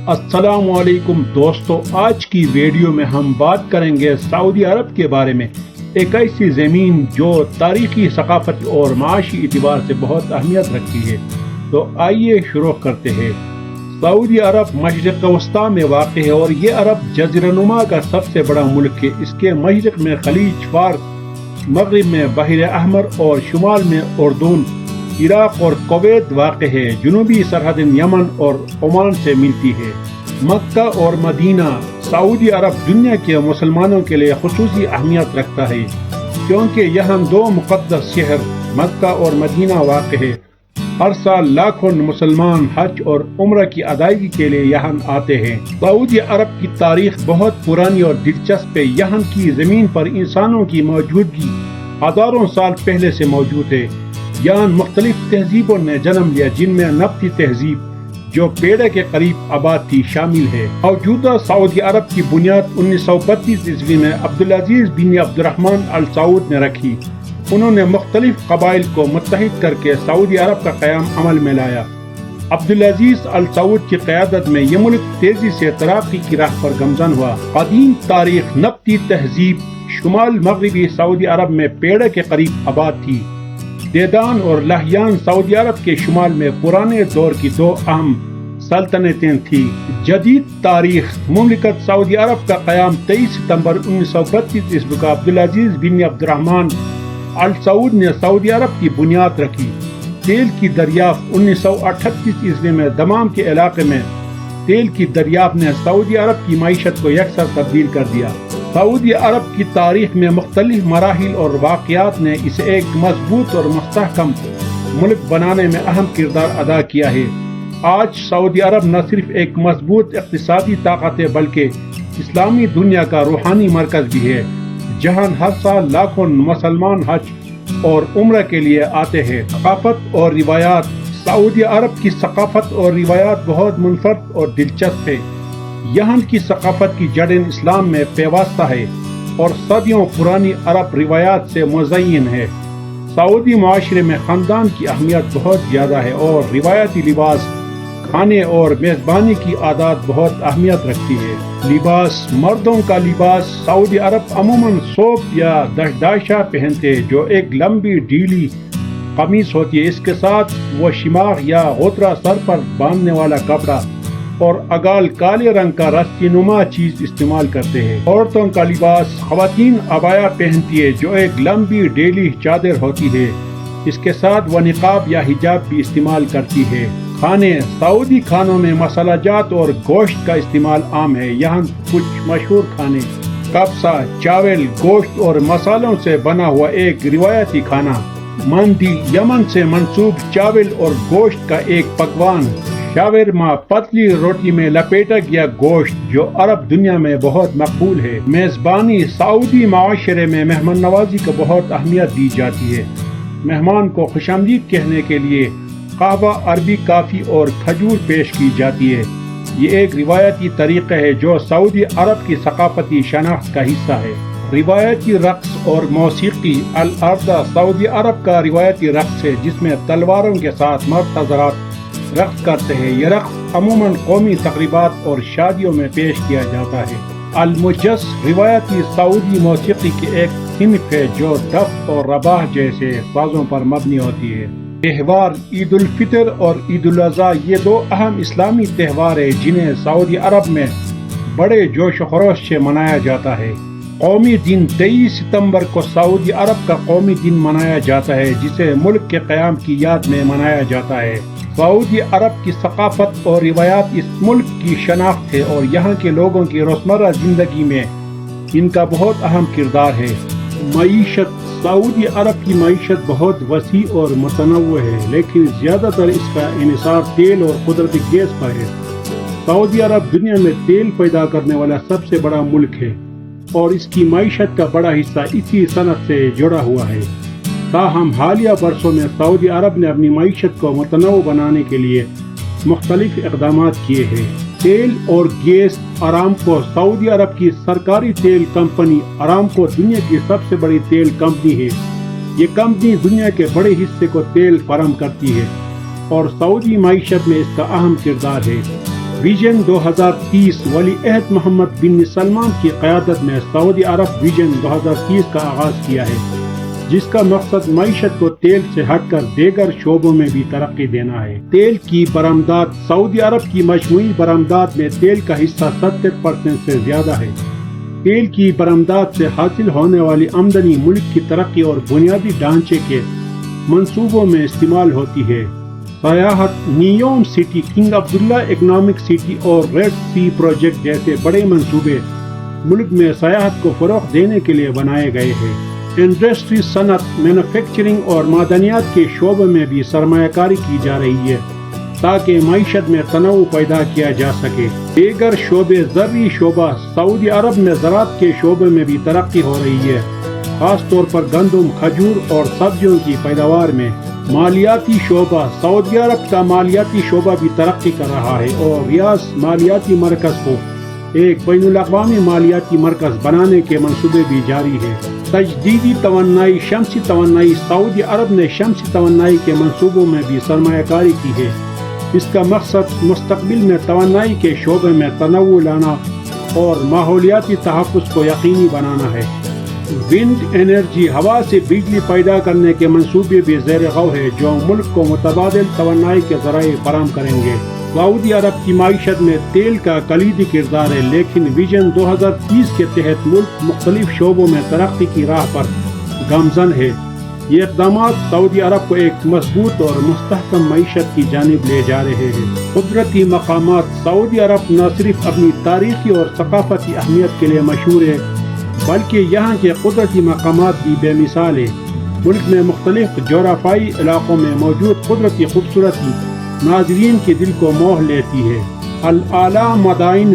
السلام علیکم دوستو، آج کی ویڈیو میں ہم بات کریں گے سعودی عرب کے بارے میں، ایک ایسی زمین جو تاریخی، ثقافتی اور معاشی اعتبار سے بہت اہمیت رکھتی ہے۔ تو آئیے شروع کرتے ہیں۔ سعودی عرب مشرق وسطیٰ میں واقع ہے اور یہ عرب جزیرہ نما کا سب سے بڑا ملک ہے۔ اس کے مشرق میں خلیج فارس، مغرب میں بحر احمر اور شمال میں اردن، عراق اور کویت واقع ہے۔ جنوبی سرحد یمن اور عمان سے ملتی ہے۔ مکہ اور مدینہ۔ سعودی عرب دنیا کے مسلمانوں کے لیے خصوصی اہمیت رکھتا ہے کیونکہ یہاں دو مقدس شہر مکہ اور مدینہ واقع ہے۔ ہر سال لاکھوں مسلمان حج اور عمرہ کی ادائیگی کے لیے یہاں آتے ہیں۔ سعودی عرب کی تاریخ بہت پرانی اور دلچسپ ہے۔ یہاں کی زمین پر انسانوں کی موجودگی ہزاروں سال پہلے سے موجود ہے۔ یہاں مختلف تہذیبوں نے جنم لیا، جن میں نبطی تہذیب جو پیڑے کے قریب آباد تھی شامل ہے۔ موجودہ سعودی عرب کی بنیاد 1932 عیسوی میں عبدالعزیز بن عبد الرحمن ال سعود نے رکھی۔ انہوں نے مختلف قبائل کو متحد کر کے سعودی عرب کا قیام عمل میں لایا۔ عبدالعزیز ال سعود کی قیادت میں یہ ملک تیزی سے ترقی کی راہ پر گامزن ہوا۔ قدیم تاریخ۔ نبطی تہذیب شمال مغربی سعودی عرب میں پیڑے کے قریب آباد تھی۔ دیدان اور لہیان سعودی عرب کے شمال میں پرانے دور کی دو اہم سلطنتیں تھیں۔ جدید تاریخ۔ مملکت سعودی عرب کا قیام 23 ستمبر 1932 عیسوی کو عبدالعزیز بن عبد الرحمن ال سعود نے سعودی عرب کی بنیاد رکھی۔ تیل کی دریافت۔ 1938 عیسوی میں دمام کے علاقے میں تیل کی دریافت نے سعودی عرب کی معیشت کو یکسر تبدیل کر دیا۔ سعودی عرب کی تاریخ میں مختلف مراحل اور واقعات نے اسے ایک مضبوط اور مستحکم ملک بنانے میں اہم کردار ادا کیا ہے۔ آج سعودی عرب نہ صرف ایک مضبوط اقتصادی طاقت ہے بلکہ اسلامی دنیا کا روحانی مرکز بھی ہے، جہاں ہر سال لاکھوں مسلمان حج اور عمرہ کے لیے آتے ہیں۔ ثقافت اور روایات۔ سعودی عرب کی ثقافت اور روایات بہت منفرد اور دلچسپ ہے۔ یہاں کی ثقافت کی جڑیں اسلام میں پیوستہ ہے اور صدیوں پرانی عرب روایات سے مزین ہے۔ سعودی معاشرے میں خاندان کی اہمیت بہت زیادہ ہے اور روایتی لباس، کھانے اور میزبانی کی عادات بہت اہمیت رکھتی ہے۔ لباس۔ مردوں کا لباس۔ سعودی عرب عموماً ثوب یا دشداشہ پہنتے ہیں جو ایک لمبی ڈھیلی قمیص ہوتی ہے۔ اس کے ساتھ وہ شماغ یا غوطرہ سر پر باندھنے والا کپڑا اور اگال کالے رنگ کا رسی نما چیز استعمال کرتے ہیں۔ عورتوں کا لباس۔ خواتین عبایا پہنتی ہے جو ایک لمبی ڈیلی چادر ہوتی ہے۔ اس کے ساتھ وہ نقاب یا حجاب بھی استعمال کرتی ہے۔ کھانے۔ سعودی کھانوں میں مسالہ جات اور گوشت کا استعمال عام ہے۔ یہاں کچھ مشہور کھانے: کبسا، چاول، گوشت اور مسالوں سے بنا ہوا ایک روایتی کھانا۔ مندی، یمن سے منسوب چاول اور گوشت کا ایک پکوان۔ شاورما، پتلی روٹی میں لپیٹا گیا گوشت جو عرب دنیا میں بہت مقبول ہے۔ میزبانی۔ سعودی معاشرے میں مہمان نوازی کو بہت اہمیت دی جاتی ہے۔ مہمان کو خوش آمدید کہنے کے لیے قہوہ، عربی کافی اور کھجور پیش کی جاتی ہے۔ یہ ایک روایتی طریقہ ہے جو سعودی عرب کی ثقافتی شناخت کا حصہ ہے۔ روایتی رقص اور موسیقی۔ الاردا سعودی عرب کا روایتی رقص ہے جس میں تلواروں کے ساتھ مرد حضرات رقص کرتے ہیں۔ یہ رقص عموماً قومی تقریبات اور شادیوں میں پیش کیا جاتا ہے۔ المجس روایتی سعودی موسیقی کی ایک صنف ہے جو دف اور رباح جیسے سازوں پر مبنی ہوتی ہے۔ تہوار۔ عید الفطر اور عید الاضحیٰ یہ دو اہم اسلامی تہوار ہیں جنہیں سعودی عرب میں بڑے جوش و خروش سے منایا جاتا ہے۔ قومی دن۔ 23 ستمبر کو سعودی عرب کا قومی دن منایا جاتا ہے جسے ملک کے قیام کی یاد میں منایا جاتا ہے۔ سعودی عرب کی ثقافت اور روایات اس ملک کی شناخت ہے اور یہاں کے لوگوں کی روزمرہ زندگی میں ان کا بہت اہم کردار ہے۔ معیشت۔ سعودی عرب کی معیشت بہت وسیع اور متنوع ہے لیکن زیادہ تر اس کا انحصار تیل اور قدرتی گیس پر ہے۔ سعودی عرب دنیا میں تیل پیدا کرنے والا سب سے بڑا ملک ہے اور اس کی معیشت کا بڑا حصہ اسی صنعت سے جڑا ہوا ہے۔ تاہم حالیہ برسوں میں سعودی عرب نے اپنی معیشت کو متنوع بنانے کے لیے مختلف اقدامات کیے ہیں۔ تیل اور گیس۔ ارامکو سعودی عرب کی سرکاری تیل کمپنی ارامکو دنیا کی سب سے بڑی تیل کمپنی ہے۔ یہ کمپنی دنیا کے بڑے حصے کو تیل فراہم کرتی ہے اور سعودی معیشت میں اس کا اہم کردار ہے۔ ویژن 2030 ولی عہد محمد بن سلمان کی قیادت میں سعودی عرب ویژن 2030 کا آغاز کیا ہے، جس کا مقصد معیشت کو تیل سے ہٹ کر دیگر شعبوں میں بھی ترقی دینا ہے۔ تیل کی برآمدات: سعودی عرب کی مجموعی برآمدات میں تیل کا حصہ 70% سے زیادہ ہے۔ تیل کی برآمدات سے حاصل ہونے والی آمدنی ملک کی ترقی اور بنیادی ڈھانچے کے منصوبوں میں استعمال ہوتی ہے۔ سیاحت: نیوم سٹی، کنگ عبداللہ اکنامک سٹی اور ریڈ سی پروجیکٹ جیسے بڑے منصوبے ملک میں سیاحت کو فروغ دینے کے لیے بنائے گئے ہیں۔ انڈسٹری، صنعت، مینوفیکچرنگ اور معدنیات کے شعبے میں بھی سرمایہ کاری کی جا رہی ہے تاکہ معیشت میں تنوع پیدا کیا جا سکے۔ دیگر شعبے: زرعی شعبہ: سعودی عرب میں زراعت کے شعبے میں بھی ترقی ہو رہی ہے، خاص طور پر گندم، کھجور اور سبزیوں کی پیداوار میں۔ مالیاتی شعبہ: سعودی عرب کا مالیاتی شعبہ بھی ترقی کر رہا ہے اور ریاض مالیاتی مرکز کو ایک بین الاقوامی مالیاتی مرکز بنانے کے منصوبے بھی جاری ہے۔ تجدیدی توانائی: شمسی توانائی: سعودی عرب نے شمسی توانائی کے منصوبوں میں بھی سرمایہ کاری کی ہے۔ اس کا مقصد مستقبل میں توانائی کے شعبے میں تنوع لانا اور ماحولیاتی تحفظ کو یقینی بنانا ہے۔ ونڈ انرجی: ہوا سے بجلی پیدا کرنے کے منصوبے بھی زیر غور ہے جو ملک کو متبادل توانائی کے ذرائع فراہم کریں گے۔ سعودی عرب کی معیشت میں تیل کا کلیدی کردار ہے، لیکن ویژن 2030 کے تحت ملک مختلف شعبوں میں ترقی کی راہ پر گامزن ہے۔ یہ اقدامات سعودی عرب کو ایک مضبوط اور مستحکم معیشت کی جانب لے جا رہے ہیں۔ قدرتی مقامات: سعودی عرب نہ صرف اپنی تاریخی اور ثقافتی اہمیت کے لیے مشہور ہے بلکہ یہاں کے قدرتی مقامات بھی بے مثال ہیں۔ ملک میں مختلف جغرافیائی علاقوں میں موجود قدرتی خوبصورتی ناظرین کے دل کو موہ لیتی ہے۔ الاعلیٰ مدائن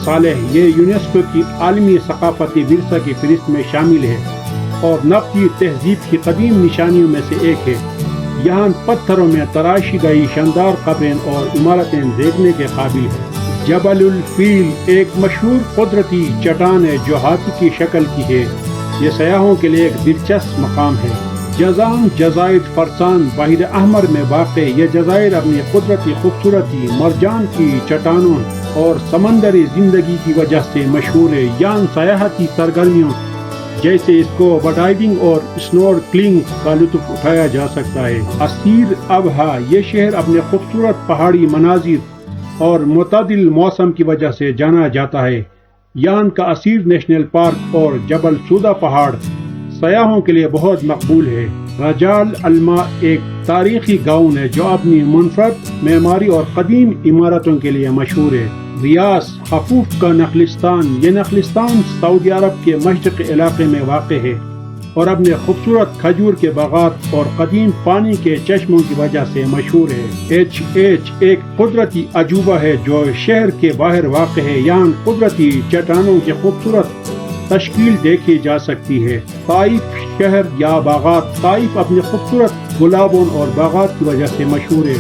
صالح یہ یونیسکو کی عالمی ثقافتی ورثہ کی فہرست میں شامل ہے اور نبطی تہذیب کی قدیم نشانیوں میں سے ایک ہے۔ یہاں پتھروں میں تراشی گئی شاندار قبریں اور عمارتیں دیکھنے کے قابل ہیں۔ جبل الفیل ایک مشہور قدرتی چٹان ہے جو ہاتھی کی شکل کی ہے۔ یہ سیاحوں کے لیے ایک دلچسپ مقام ہے۔ جازان جزائر فرسان بحر احمر میں واقع یہ جزائر اپنی قدرتی خوبصورتی، مرجان کی چٹانوں اور سمندری زندگی کی وجہ سے مشہور ہے۔ یہاں سیاحتی سرگرمیوں جیسے اسکوبا ڈائیونگ اور سنورکلنگ کا لطف اٹھایا جا سکتا ہے۔ عسیر ابہا یہ شہر اپنے خوبصورت پہاڑی مناظر اور معتدل موسم کی وجہ سے جانا جاتا ہے۔ یہاں کا عسیر نیشنل پارک اور جبل سودا پہاڑ سیاحوں کے لیے بہت مقبول ہے۔ رجال الماء ایک تاریخی گاؤں ہے جو اپنی منفرد معماری اور قدیم عمارتوں کے لیے مشہور ہے۔ ریاض حفوف کا نخلستان یہ نخلستان سعودی عرب کے مشرقی علاقے میں واقع ہے اور اپنے خوبصورت کھجور کے باغات اور قدیم پانی کے چشموں کی وجہ سے مشہور ہے۔ ایک قدرتی عجوبہ ہے جو شہر کے باہر واقع ہے۔ یہاں قدرتی چٹانوں کی خوبصورت تشکیل دیکھی جا سکتی ہے۔ طائف شہر یا باغات طائف اپنے خوبصورت گلابوں اور باغات کی وجہ سے مشہور ہے۔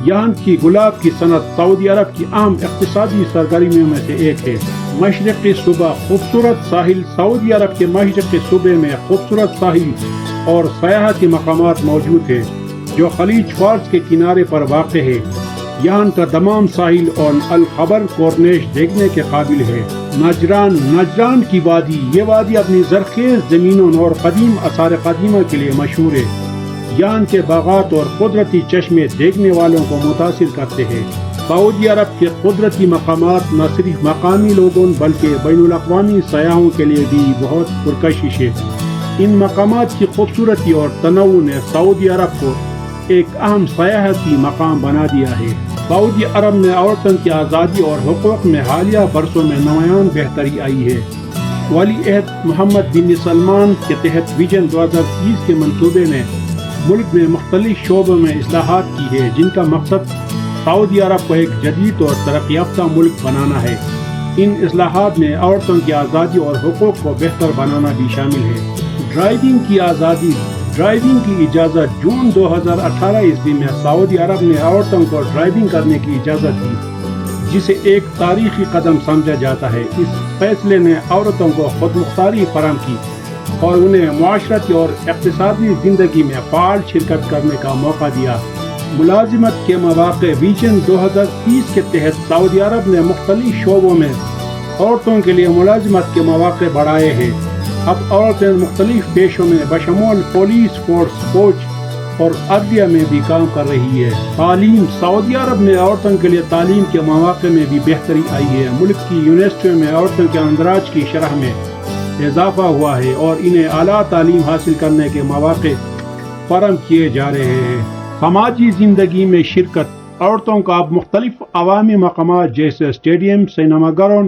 یہاں کی گلاب کی صنعت سعودی عرب کی اہم اقتصادی سرگرمیوں میں سے ایک ہے۔ مشرقی صوبہ خوبصورت ساحل سعودی عرب کے مشرقی صوبے میں خوبصورت ساحل اور سیاحتی مقامات موجود ہیں جو خلیج فارس کے کنارے پر واقع ہے۔ یہاں کا دمام ساحل اور الخبر کورنیش دیکھنے کے قابل ہے۔ نجران کی وادی یہ وادی اپنی زرخیز زمینوں اور قدیم آثار قدیمہ کے لیے مشہور ہے۔ یہاں کے باغات اور قدرتی چشمے دیکھنے والوں کو متاثر کرتے ہیں۔ سعودی عرب کے قدرتی مقامات نہ صرف مقامی لوگوں بلکہ بین الاقوامی سیاحوں کے لیے بھی بہت پرکشش ہے۔ ان مقامات کی خوبصورتی اور تنوع نے سعودی عرب کو ایک اہم سیاحتی مقام بنا دیا ہے۔ سعودی عرب میں عورتوں کی آزادی اور حقوق میں حالیہ برسوں میں نمایاں بہتری آئی ہے۔ ولی عہد محمد بن سلمان کے تحت ویژن 2030 کے منصوبے نے ملک میں مختلف شعبوں میں اصلاحات کی ہے جن کا مقصد سعودی عرب کو ایک جدید اور ترقی یافتہ ملک بنانا ہے۔ ان اصلاحات میں عورتوں کی آزادی اور حقوق کو بہتر بنانا بھی شامل ہے۔ ڈرائیونگ کی آزادی ڈرائیونگ کی اجازت جون 2018 عیسوی میں سعودی عرب نے عورتوں کو ڈرائیونگ کرنے کی اجازت دی جسے ایک تاریخی قدم سمجھا جاتا ہے۔ اس فیصلے نے عورتوں کو خود مختاری فراہم کی اور انہیں معاشرتی اور اقتصادی زندگی میں فعال شرکت کرنے کا موقع دیا۔ ملازمت کے مواقع ویژن 2030 کے تحت سعودی عرب نے مختلف شعبوں میں عورتوں کے لیے ملازمت کے مواقع بڑھائے ہیں۔ اب عورتیں مختلف پیشوں میں بشمول پولیس فورس، فوج اور عدلیہ میں بھی کام کر رہی ہے۔ تعلیم: سعودی عرب میں عورتوں کے لیے تعلیم کے مواقع میں بھی بہتری آئی ہے۔ ملک کی یونیورسٹیوں میں عورتوں کے اندراج کی شرح میں اضافہ ہوا ہے اور انہیں اعلیٰ تعلیم حاصل کرنے کے مواقع فراہم کیے جا رہے ہیں۔ سماجی زندگی میں شرکت: عورتوں کو اب مختلف عوامی مقامات جیسے اسٹیڈیم، سینما گھروں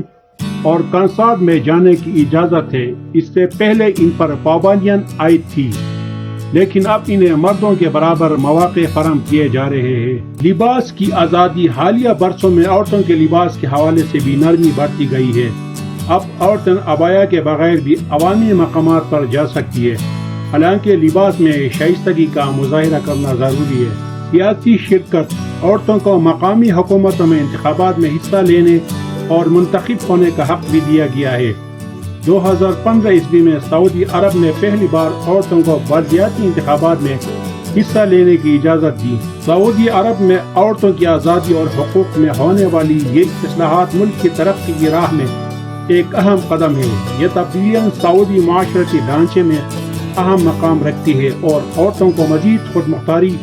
اور کنسرٹ میں جانے کی اجازت ہے۔ اس سے پہلے ان پر پابندیاں عائد تھی، لیکن اب انہیں مردوں کے برابر مواقع فراہم کیے جا رہے ہیں۔ لباس کی آزادی: حالیہ برسوں میں عورتوں کے لباس کے حوالے سے بھی نرمی بڑھتی گئی ہے۔ اب عورتیں عبایا کے بغیر بھی عوامی مقامات پر جا سکتی ہے، حالانکہ لباس میں شائستگی کا مظاہرہ کرنا ضروری ہے۔ سیاسی شرکت: عورتوں کو مقامی حکومتوں میں انتخابات میں حصہ لینے اور منتخب ہونے کا حق بھی دیا گیا ہے۔ 2015 عیسوی میں سعودی عرب نے پہلی بار عورتوں کو بلدیاتی انتخابات میں حصہ لینے کی اجازت دی۔ سعودی عرب میں عورتوں کی آزادی اور حقوق میں ہونے والی یہ اصلاحات ملک کی ترقی کی راہ میں ایک اہم قدم ہے۔ یہ تبدیلیاں سعودی معاشرتی ڈھانچے میں اہم مقام رکھتی ہے اور عورتوں کو مزید خود مختاری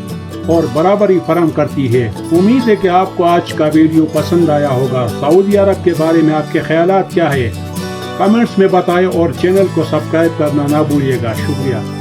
اور برابری فراہم کرتی ہے۔ امید ہے کہ آپ کو آج کا ویڈیو پسند آیا ہوگا۔ سعودی عرب کے بارے میں آپ کے خیالات کیا ہیں؟ کمنٹس میں بتائیں اور چینل کو سبسکرائب کرنا نہ بھولیے گا۔ شکریہ۔